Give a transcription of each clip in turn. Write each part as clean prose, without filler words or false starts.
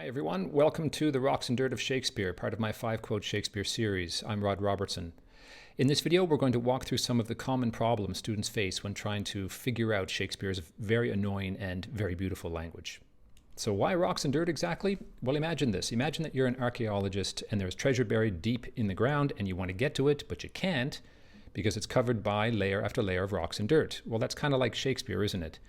Hi everyone, welcome to the Rocks and Dirt of Shakespeare, part of my 5 Quote Shakespeare series. I'm Rod Robertson. In this video, we're going to walk through some of the common problems students face when trying to figure out Shakespeare's very annoying and very beautiful language. So why rocks and dirt exactly? Well, imagine this. Imagine that you're an archaeologist and there's treasure buried deep in the ground and you want to get to it, but you can't because it's covered by layer after layer of rocks and dirt. Well, that's kind of like Shakespeare, isn't it?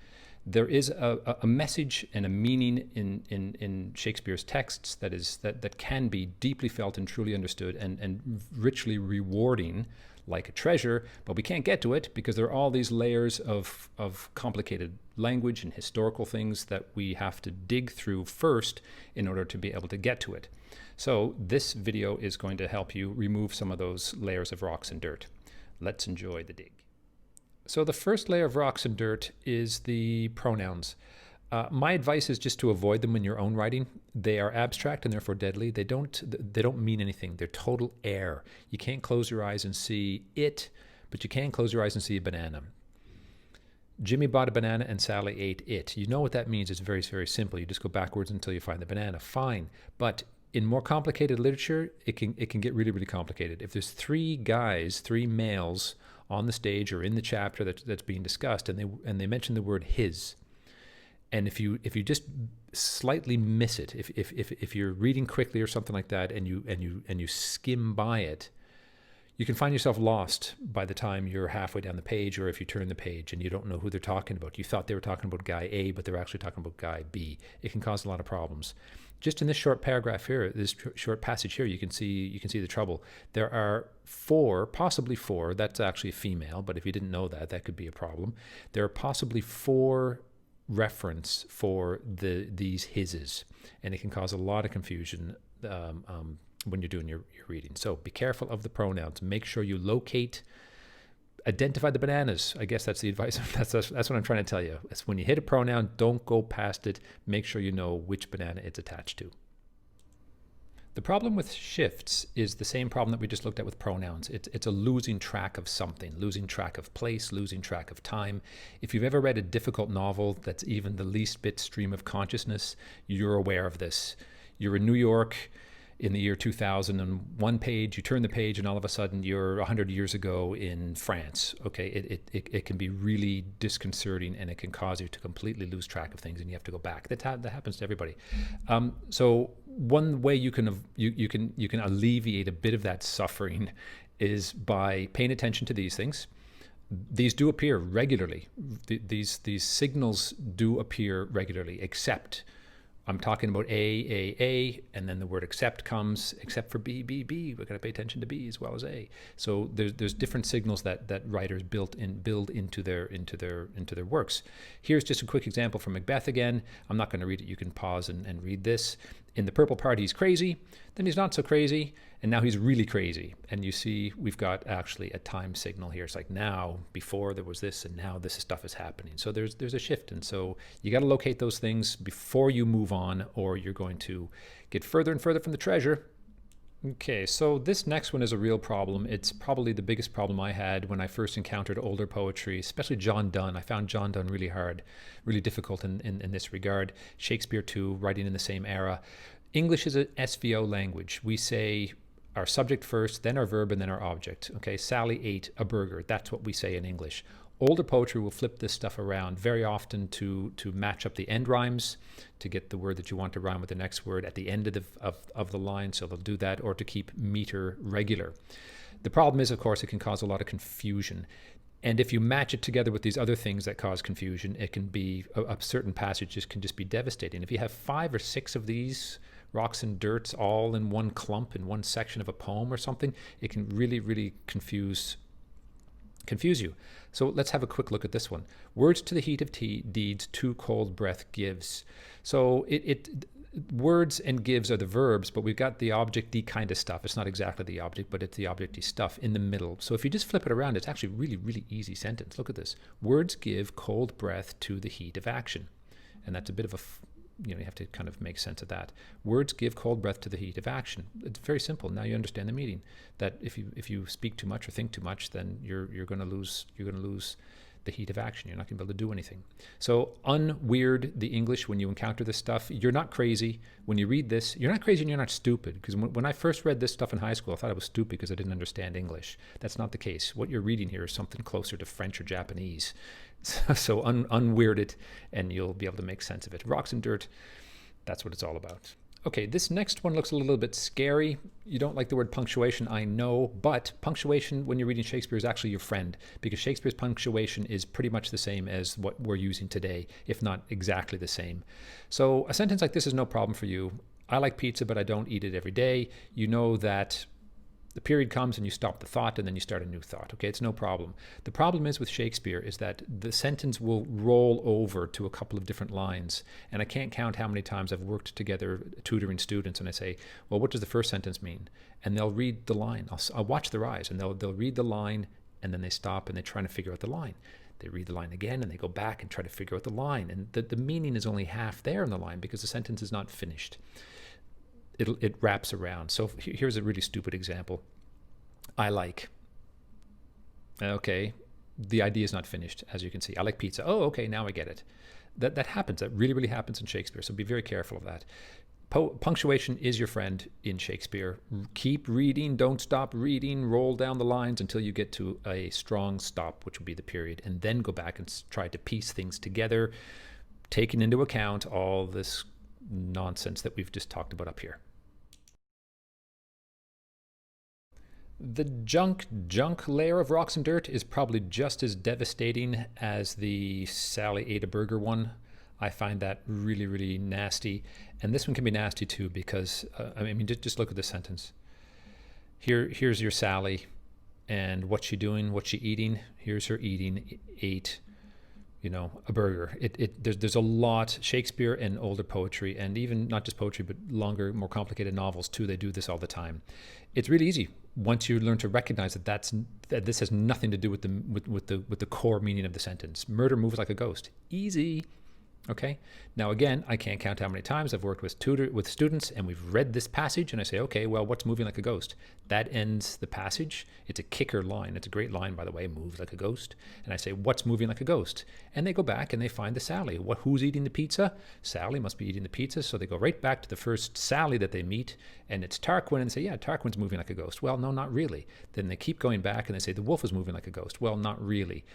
There is a message and a meaning in Shakespeare's texts that can be deeply felt and truly understood and richly rewarding like a treasure, but we can't get to it because there are all these layers of complicated language and historical things that we have to dig through first in order to be able to get to it. So this video is going to help you remove some of those layers of rocks and dirt. Let's enjoy the dig. So the first layer of rocks and dirt is the pronouns. My advice is just to avoid them in your own writing. They are abstract and therefore deadly. They don't mean anything. They're total air. You can't close your eyes and see it, but you can close your eyes and see a banana. Jimmy bought a banana and Sally ate it. You know what that means. It's very, very simple. You just go backwards until you find the banana. Fine. But in more complicated literature, it can get really, really complicated. If there's three males on the stage or in the chapter that's being discussed, and they mention the word his, and if you just slightly miss it, if you're reading quickly or something like that, and you skim by it, you can find yourself lost by the time you're halfway down the page, or if you turn the page and you don't know who they're talking about. You thought they were talking about guy A, but they're actually talking about guy B. It can cause a lot of problems. Just in this short paragraph here, this short passage here, you can see the trouble. There are possibly four, that's actually female, but if you didn't know that, that could be a problem. There are possibly four reference for these hises, and it can cause a lot of confusion when you're doing your reading. So be careful of the pronouns. Make sure you identify the bananas. I guess that's the advice. That's what I'm trying to tell you. It's when you hit a pronoun, don't go past it. Make sure you know which banana it's attached to. The problem with shifts is the same problem that we just looked at with pronouns. It's a losing track of something, losing track of place, losing track of time. If you've ever read a difficult novel that's even the least bit stream of consciousness, you're aware of this. You're in New York in the year 2000, and one page, you turn the page and all of a sudden you're 100 years ago in France. Okay, it can be really disconcerting, and it can cause you to completely lose track of things, and you have to go back. That happens to everybody. So one way you can alleviate a bit of that suffering is by paying attention to these things. These do appear regularly. These signals do appear regularly, except I'm talking about A, and then the word except comes, except for B. We're going to pay attention to B as well as A. So there's different signals that writers build into their works. Here's just a quick example from Macbeth again. I'm not going to read it. You can pause and read this. In the purple part, he's crazy. Then he's not so crazy, and now he's really crazy. And you see we've got actually a time signal here. It's like now, before there was this, and now this stuff is happening. So there's a shift, and so you got to locate those things before you move on, or you're going to get further and further from the treasure. Okay, so this next one is a real problem. It's probably the biggest problem I had when I first encountered older poetry, especially John Donne. I found John Donne really hard, really difficult in this regard. Shakespeare too, writing in the same era. English is an SVO language. We say our subject first, then our verb, and then our object. Okay, Sally ate a burger. That's what we say in English. Older poetry will flip this stuff around very often to match up the end rhymes, to get the word that you want to rhyme with the next word at the end of the line, so they'll do that, or to keep meter regular. The problem is, of course, it can cause a lot of confusion. And if you match it together with these other things that cause confusion, it can be, a certain passages can just be devastating. If you have 5 or 6 of these rocks and dirts all in one clump in one section of a poem or something, it can really, really confuse you. So let's have a quick look at this one. Words to the heat of deeds, too cold breath gives. So words and gives are the verbs, but we've got the object-y kind of stuff. It's not exactly the object, but it's the object-y stuff in the middle. So if you just flip it around, it's actually a really, really easy sentence. Look at this. Words give cold breath to the heat of action. And that's a bit of you have to kind of make sense of that. Words give cold breath to the heat of action. It's very simple. Now you understand the meaning. That if you speak too much or think too much, then you're going to lose the heat of action. You're not going to be able to do anything. So unweird the English when you encounter this stuff. You're not crazy. When you read this, you're not crazy and you're not stupid. Because when I first read this stuff in high school, I thought I was stupid because I didn't understand English. That's not the case. What you're reading here is something closer to French or Japanese. So unweird it and you'll be able to make sense of it. Rocks and dirt, that's what it's all about. Okay, this next one looks a little bit scary. You don't like the word punctuation, I know, but punctuation when you're reading Shakespeare is actually your friend, because Shakespeare's punctuation is pretty much the same as what we're using today, if not exactly the same. So a sentence like this is no problem for you. I like pizza, but I don't eat it every day. You know that the period comes and you stop the thought and then you start a new thought. Okay, it's no problem. The problem is with Shakespeare is that the sentence will roll over to a couple of different lines. And I can't count how many times I've worked together tutoring students and I say, well, what does the first sentence mean? And they'll read the line. I'll watch their eyes and they'll read the line and then they stop and they're trying to figure out the line. They read the line again and they go back and try to figure out the line. And the meaning is only half there in the line because the sentence is not finished. It wraps around. So here's a really stupid example. I like. Okay, the idea is not finished, as you can see. I like pizza. Oh, okay, now I get it. That happens. That really, really happens in Shakespeare. So be very careful of that. Punctuation is your friend in Shakespeare. Keep reading. Don't stop reading. Roll down the lines until you get to a strong stop, which would be the period, and then go back and try to piece things together, taking into account all this nonsense that we've just talked about up here. The junk layer of rocks and dirt is probably just as devastating as the Sally ate a burger one. I find that really, really nasty. And this one can be nasty too because, I mean, just look at this sentence. Here's your Sally and what's she doing? What's she eating? Here's her eating, ate, a burger. There's a lot. Shakespeare and older poetry, and even not just poetry, but longer, more complicated novels too. They do this all the time. It's really easy once you learn to recognize that this has nothing to do with the core meaning of the sentence. Murder moves like a ghost. Easy. Okay. Now again, I can't count how many times I've worked with students and we've read this passage and I say, okay, well, what's moving like a ghost? That ends the passage. It's a kicker line. It's a great line, by the way, moves like a ghost. And I say, what's moving like a ghost? And they go back and they find the Sally. Who's eating the pizza? Sally must be eating the pizza. So they go right back to the first Sally that they meet and it's Tarquin and say, yeah, Tarquin's moving like a ghost. Well, no, not really. Then they keep going back and they say the wolf is moving like a ghost. Well, not really.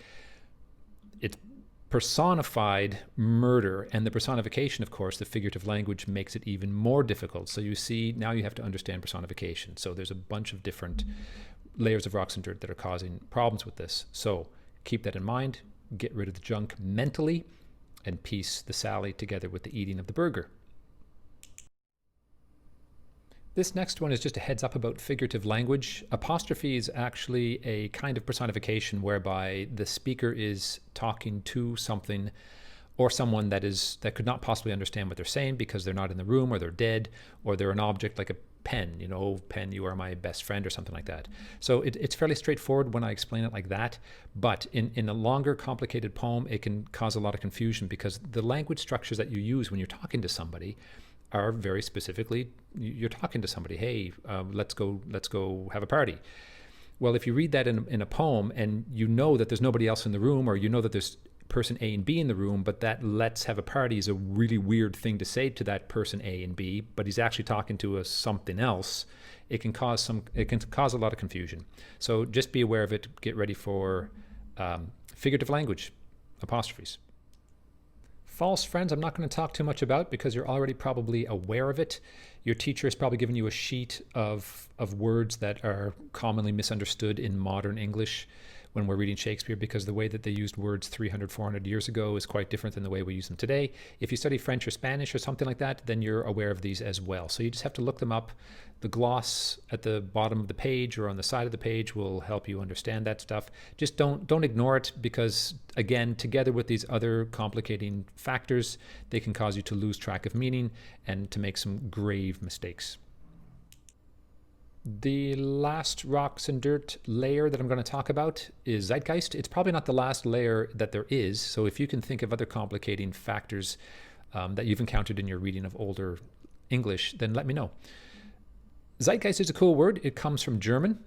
It's personified murder, and the personification, of course, the figurative language makes it even more difficult. So you see, now you have to understand personification. So there's a bunch of different layers of rocks and dirt that are causing problems with this. So keep that in mind, get rid of the junk mentally, and piece the Sally together with the eating of the burger. This next one is just a heads up about figurative language. Apostrophe is actually a kind of personification whereby the speaker is talking to something or someone that could not possibly understand what they're saying because they're not in the room or they're dead or they're an object like a pen, pen, you are my best friend or something like that. So it's fairly straightforward when I explain it like that, but in a longer, complicated poem, it can cause a lot of confusion because the language structures that you use when you're talking to somebody are very specifically, you're talking to somebody, hey, let's go have a party. Well, if you read that in a poem and you know that there's nobody else in the room or you know that there's person A and B in the room, but that let's have a party is a really weird thing to say to that person A and B, but he's actually talking to something else, it can cause a lot of confusion. So just be aware of it, get ready for figurative language, apostrophes. False friends, I'm not going to talk too much about because you're already probably aware of it. Your teacher has probably given you a sheet of words that are commonly misunderstood in modern English when we're reading Shakespeare because the way that they used words 300, 400 years ago is quite different than the way we use them today. If you study French or Spanish or something like that, then you're aware of these as well. So you just have to look them up. The gloss at the bottom of the page or on the side of the page will help you understand that stuff. Just don't ignore it because, again, together with these other complicating factors, they can cause you to lose track of meaning and to make some grave mistakes. The last rocks and dirt layer that I'm going to talk about is Zeitgeist. It's probably not the last layer that there is. So if you can think of other complicating factors that you've encountered in your reading of older English, then let me know. Zeitgeist is a cool word. It comes from German.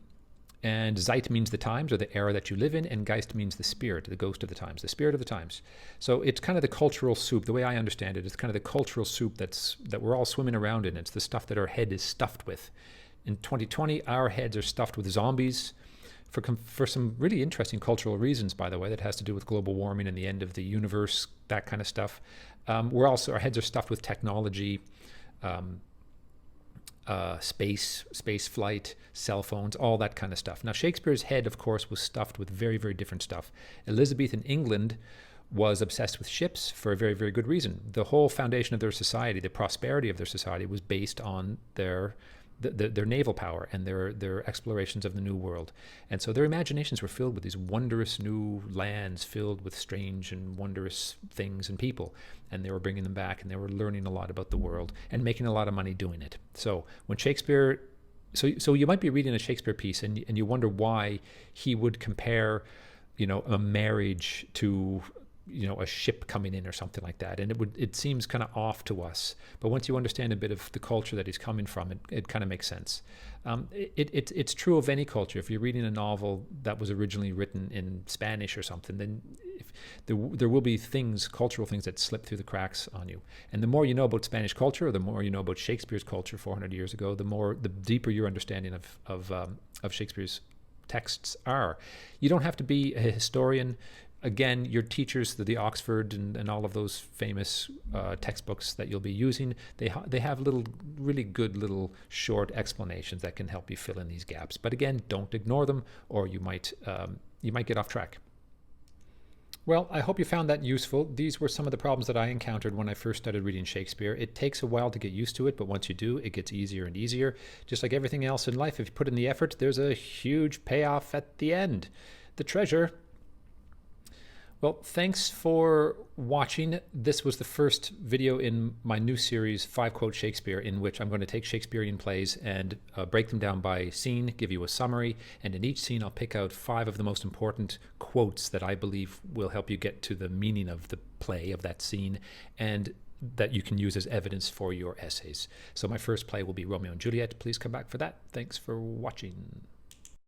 And Zeit means the times or the era that you live in, and Geist means the spirit, the ghost of the times, the spirit of the times. So it's kind of the cultural soup. The way I understand it, it's kind of the cultural soup that we're all swimming around in. It's the stuff that our head is stuffed with. In 2020, our heads are stuffed with zombies for some really interesting cultural reasons, by the way, that has to do with global warming and the end of the universe, that kind of stuff. Our heads are stuffed with technology, space flight, cell phones, all that kind of stuff. Now, Shakespeare's head, of course, was stuffed with very, very different stuff. Elizabethan England was obsessed with ships for a very, very good reason. The whole foundation of their society, the prosperity of their society, was based on their naval power and their explorations of the New World. And so their imaginations were filled with these wondrous new lands filled with strange and wondrous things and people. And they were bringing them back, and they were learning a lot about the world and making a lot of money doing it. So when Shakespeare, so you might be reading a Shakespeare piece and you wonder why he would compare, a marriage to a ship coming in or something like that, and it seems kind of off to us. But once you understand a bit of the culture that he's coming from, it kind of makes sense. It's true of any culture. If you're reading a novel that was originally written in Spanish or something, then there will be cultural things that slip through the cracks on you. And the more you know about Spanish culture, or the more you know about Shakespeare's culture 400 years ago, the deeper your understanding of Shakespeare's texts are. You don't have to be a historian. Again, your teachers, the Oxford and all of those famous textbooks that you'll be using, they have really good little short explanations that can help you fill in these gaps. But again, don't ignore them, or you might get off track. Well, I hope you found that useful. These were some of the problems that I encountered when I first started reading Shakespeare. It takes a while to get used to it, but once you do, it gets easier and easier. Just like everything else in life, if you put in the effort, there's a huge payoff at the end. The treasure. Well, thanks for watching. This was the first video in my new series, 5 Quote Shakespeare, in which I'm going to take Shakespearean plays and break them down by scene, give you a summary, and in each scene I'll pick out 5 of the most important quotes that I believe will help you get to the meaning of the play, of that scene, and that you can use as evidence for your essays. So my first play will be Romeo and Juliet. Please come back for that. Thanks for watching.